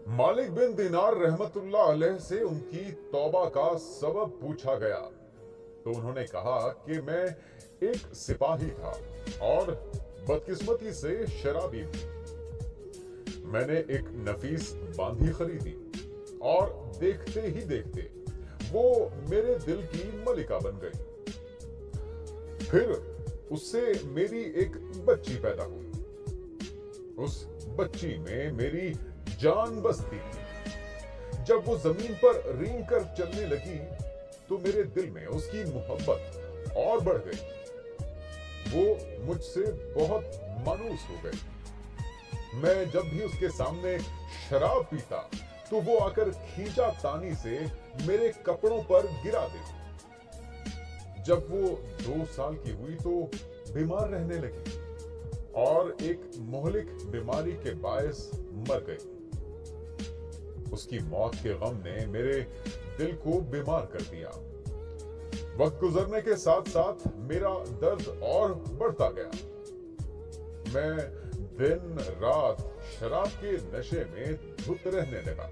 मालिक बिन दीनार रहमतुल्लाह अलैह से उनकी तौबा का सबब पूछा गया तो उन्होंने कहा कि मैं एक सिपाही था और बदकिस्मती से शराबी भी। मैंने एक नफीस बांधी खरीदी और देखते ही देखते वो मेरे दिल की मलिका बन गई। फिर उससे मेरी एक बच्ची पैदा हुई। उस बच्ची में मेरी जान बसती थी। जब वो जमीन पर रेंग कर चलने लगी तो मेरे दिल में उसकी मोहब्बत और बढ़ गई। वो मुझसे बहुत मायूस हो गई। मैं जब भी उसके सामने शराब पीता तो वो आकर खींचा तानी से मेरे कपड़ों पर गिरा देती। जब वो 2 साल की हुई तो बीमार रहने लगी और एक मोहलिक बीमारी के बायस मर गई। उसकी मौत के गम ने मेरे दिल को बीमार कर दिया। वक्त गुजरने के साथ साथ मेरा दर्द और बढ़ता गया। मैं दिन रात शराब के नशे में धुत रहने लगा।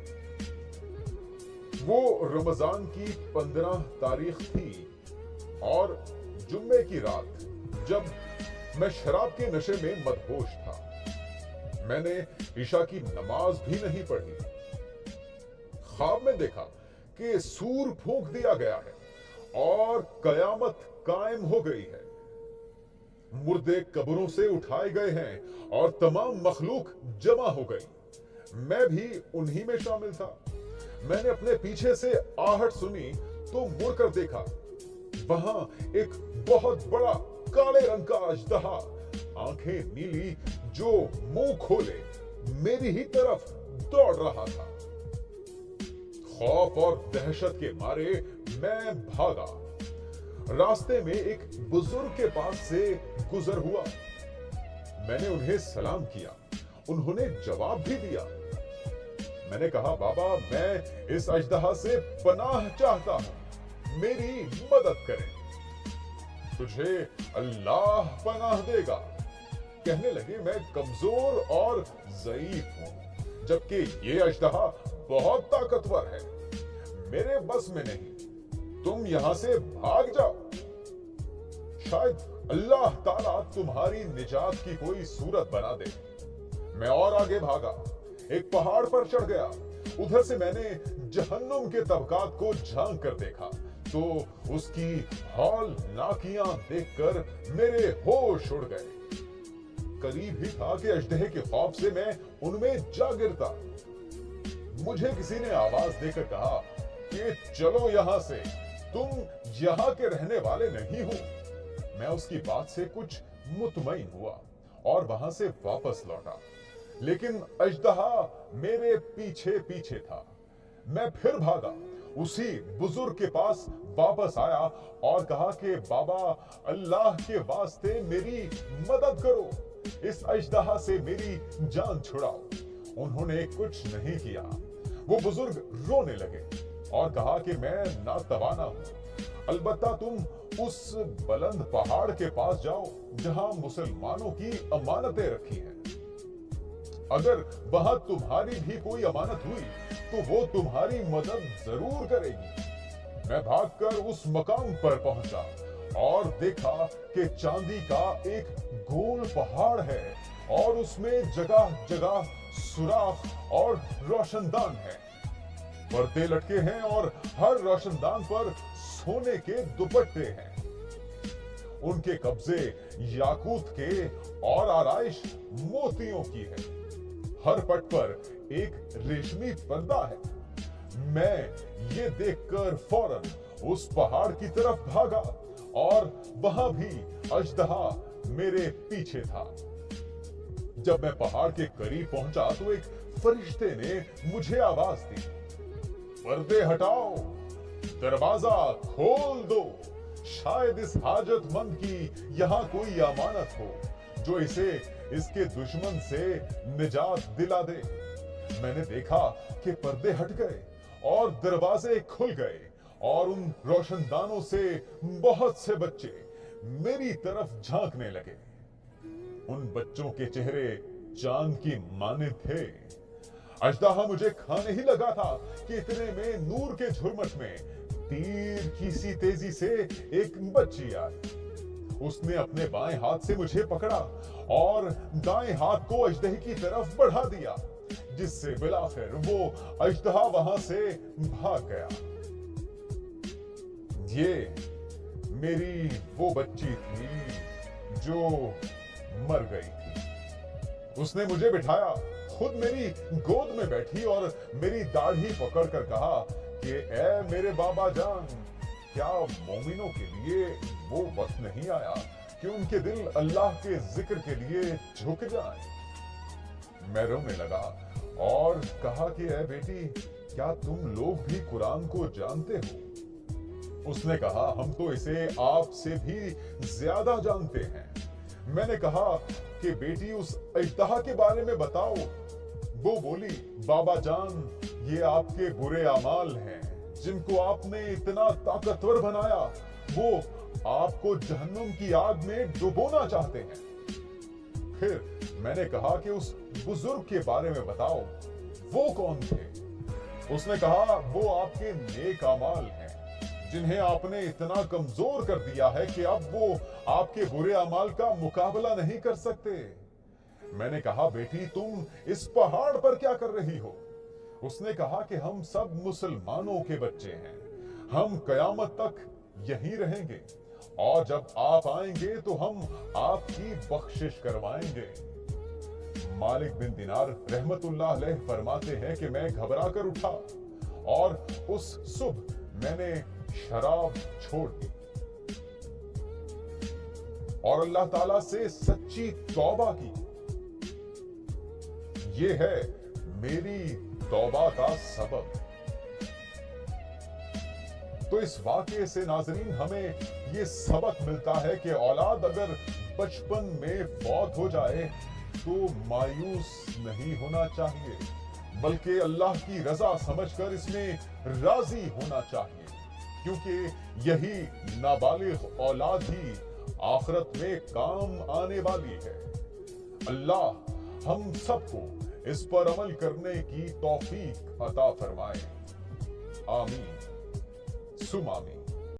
वो रमजान की 15 तारीख थी और जुम्मे की रात जब मैं शराब के नशे में मदहोश था। मैंने ईशा की नमाज भी नहीं पढ़ी। ख्वाब में देखा कि सूर फूंक दिया गया है और कयामत कायम हो गई है। मुर्दे कब्रों से उठाए गए हैं और तमाम मखलूक जमा हो गई। मैं भी उन्हीं में शामिल था। मैंने अपने पीछे से आहट सुनी तो मुड़कर देखा। वहां एक बहुत बड़ा काले रंग का अजदहा, आंखें नीली, जो मुंह खोले मेरी ही तरफ दौड़ रहा था। खौफ और दहशत के मारे मैं भागा। रास्ते में एक बुजुर्ग के पास से गुजर हुआ। मैंने उन्हें सलाम किया। उन्होंने जवाब भी दिया। मैंने कहा, बाबा, मैं इस अजदहा से पनाह चाहता हूं, मेरी मदद करें। तुझे अल्लाह पनाह देगा। कहने लगे, मैं कमजोर और ज़ईफ हूं, जबकि ये अजदहा बहुत ताकतवर है। मेरे बस में नहीं। तुम यहां से भाग जाओ। शायद अल्लाह ताला तुम्हारी निजात की कोई सूरत बना दे। मैं और आगे भागा। एक पहाड़ पर चढ़ गया। उधर से मैंने जहन्नुम के तबकात को झांक कर देखा तो उसकी हौलनाकियां देखकर मेरे होश उड़ गए। करीब ही था कि अजदहे के खौफ से मैं उनमें जा गिरता। मुझे किसी ने आवाज देकर कहा कि चलो यहां से, तुम यहां के रहने वाले नहीं हो। मैं उसकी बात से कुछ मुतमईन हुआ और वहां से वापस लौटा, लेकिन अजदहा मेरे पीछे पीछे था। मैं फिर भागा, उसी बुजुर्ग के पास वापस आया और कहा कि बाबा, अल्लाह के वास्ते मेरी मदद करो, इस अजदहा से मेरी जान छुड़ाओ। उन्होंने कुछ नहीं किया। वो बुजुर्ग रोने लगे और कहा कि मैं नातवाना हूं। अलबत्ता तुम उस बुलंद पहाड़ के पास जाओ जहां मुसलमानों की अमानतें रखी हैं। अगर वहां तुम्हारी भी कोई अमानत हुई तो वो तुम्हारी मदद जरूर करेगी। मैं भागकर उस मकाम पर पहुंचा और देखा कि चांदी का एक गोल पहाड़ है और उसमें जगह जगह सुराख और रोशनदान है। पर्दे लटके हैं और हर रोशनदान पर सोने के दुपट्टे हैं। उनके कब्जे याकूत के और आराइश मोतियों की है। हर पट पर एक रेशमी पर्दा है। मैं ये देखकर फौरन उस पहाड़ की तरफ भागा और वहां भी अजदहा मेरे पीछे था। जब मैं पहाड़ के करीब पहुंचा तो एक फरिश्ते ने मुझे आवाज दी, पर्दे हटाओ, दरवाजा खोल दो। शायद इस हाजतमंद की यहां कोई अमानत हो जो इसे इसके दुश्मन से निजात दिला दे। मैंने देखा कि पर्दे हट गए और दरवाजे खुल गए और उन रोशनदानों से बहुत से बच्चे मेरी तरफ झांकने लगे। उन बच्चों के चेहरे चांद की माने थे। अजदहा मुझे खाने ही लगा था कि इतने में नूर के झुरमट में तीर की सी तेजी से एक बच्ची आई। उसने अपने बाएं हाथ से मुझे पकड़ा और दाएं हाथ को अजदहे की तरफ बढ़ा दिया, जिससे बिलाखिर वो अजदहा वहां से भाग गया। ये मेरी वो बच्ची थी जो मर गई थी। उसने मुझे बिठाया, खुद मेरी गोद में बैठी और मेरी दाढ़ी पकड़कर कहा कि ऐ मेरे बाबा जान, क्या मोमिनों के लिए वो वक्त नहीं आया कि उनके दिल अल्लाह के जिक्र के लिए झुक जाएं? मैं रोने लगा और कहा कि ऐ बेटी, क्या तुम लोग भी कुरान को जानते हो? उसने कहा, हम तो इसे आपसे भी ज्यादा जानते हैं। मैंने कहा कि बेटी, उस अजदहा के बारे में बताओ। वो बोली, बाबा जान, ये आपके बुरे अमाल हैं जिनको आपने इतना ताकतवर बनाया, वो आपको जहन्नुम की आग में डुबोना चाहते हैं। फिर मैंने कहा कि उस बुजुर्ग के बारे में बताओ, वो कौन थे? उसने कहा, वो आपके नेक अमाल हैं जिन्हें आपने इतना कमजोर कर दिया है कि अब वो आपके बुरे अमाल का मुकाबला नहीं कर सकते। मैंने कहा, बेटी, तुम इस पहाड़ पर क्या कर रही हो? उसने कहा कि हम सब मुसलमानों के बच्चे हैं, हम कयामत तक यहीं रहेंगे और जब आप आएंगे तो हम आपकी बख्शिश करवाएंगे। मालिक बिन दिनार रहमतुल्लाह अलैह फरमाते हैं कि मैं घबरा कर उठा और उस सुबह मैंने शराब छोड़ दी और अल्लाह ताला से सच्ची तौबा की। ये है मेरी तौबा का सबब। तो इस वाकये से नाज़रीन हमें ये सबक मिलता है कि औलाद अगर बचपन में फौत हो जाए तो मायूस नहीं होना चाहिए, बल्कि अल्लाह की रजा समझकर इसमें राजी होना चाहिए, क्योंकि यही नाबालिग औलाद ही आखिरत में काम आने वाली है। अल्लाह हम सबको इस पर अमल करने की तौफीक अता फरमाए। आमीन सुम आमीन।